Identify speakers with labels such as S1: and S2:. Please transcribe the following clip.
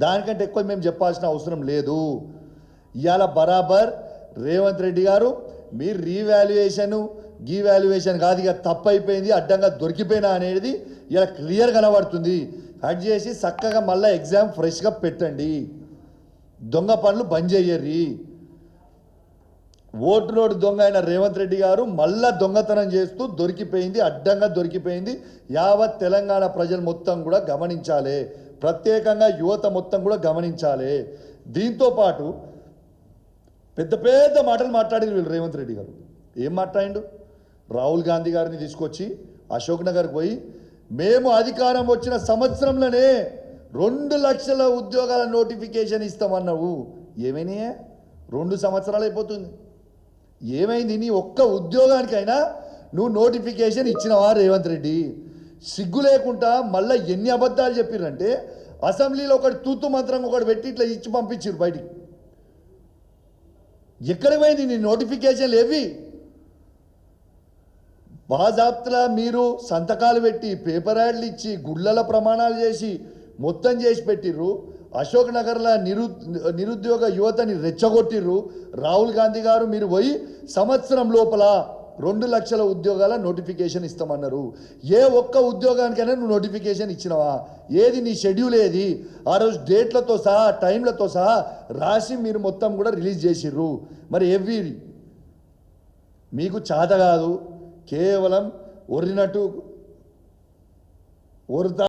S1: దానికంటే ఎక్కువ మేము చెప్పాల్సిన అవసరం లేదు. ఇవాళ బరాబర్ రేవంత్ రెడ్డి గారు మీ రీవాల్యుయేషన్ గీవాల్యుయేషన్ కాదు, ఇక తప్పు అయిపోయింది, అడ్డంగా దొరికిపోయినా అనేది ఇలా క్లియర్ కనబడుతుంది. కట్ చేసి చక్కగా మళ్ళీ ఎగ్జామ్ ఫ్రెష్గా పెట్టండి. దొంగ పనులు బంద్ చేయర్రి. ఓటులోడు దొంగ అయిన రేవంత్ రెడ్డి గారు మళ్ళా దొంగతనం చేస్తూ దొరికిపోయింది, అడ్డంగా దొరికిపోయింది. యావత్ తెలంగాణ ప్రజలు మొత్తం కూడా గమనించాలి, ప్రత్యేకంగా యువత మొత్తం కూడా గమనించాలి. దీంతో పాటు పెద్ద పెద్ద మాటలు మాట్లాడింది వీళ్ళు. రేవంత్ రెడ్డి గారు ఏం మాట్లాడిండు? రాహుల్ గాంధీ గారిని తీసుకొచ్చి అశోక్ నగర్కి పోయి మేము అధికారం వచ్చిన సంవత్సరంలోనే 2 లక్షల ఉద్యోగాల నోటిఫికేషన్ ఇస్తామన్నావు. ఏమైనా 2 సంవత్సరాలు అయిపోతుంది. ఏమైంది? నీ ఒక్క ఉద్యోగానికైనా నువ్వు నోటిఫికేషన్ ఇచ్చినవా రేవంత్ రెడ్డి? సిగ్గు లేకుండా మళ్ళీ ఎన్ని అబద్ధాలు చెప్పిర్రంటే, అసెంబ్లీలో ఒకటి తూతు మంత్రం ఒకటి పెట్టి ఇట్లా ఇచ్చి పంపించారు బయటికి. ఎక్కడికి పోయింది నీ నోటిఫికేషన్లు? ఏవి బాజాప్తలా మీరు సంతకాలు పెట్టి పేపర్ యాడ్లు ఇచ్చి గుళ్ళల ప్రమాణాలు చేసి మొత్తం చేసి పెట్టిర్రు. అశోక్ నగర్లో నిరుద్యోగ యువతని రెచ్చగొట్టిర్రు. రాహుల్ గాంధీ గారు మీరు పోయి సంవత్సరం లోపల 2 లక్షల ఉద్యోగాల నోటిఫికేషన్ ఇస్తామన్నారు. ఏ ఒక్క ఉద్యోగానికైనా నువ్వు నోటిఫికేషన్ ఇచ్చినవా? ఏది నీ షెడ్యూల్? ఏది ఆ రోజు డేట్లతో సహా టైంలతో సహా రాసి మీరు మొత్తం కూడా రిలీజ్ చేసిర్రు. మరి ఎవ్వి మీకు చాత కాదు, కేవలం ఒరినట్టు ఒరుతా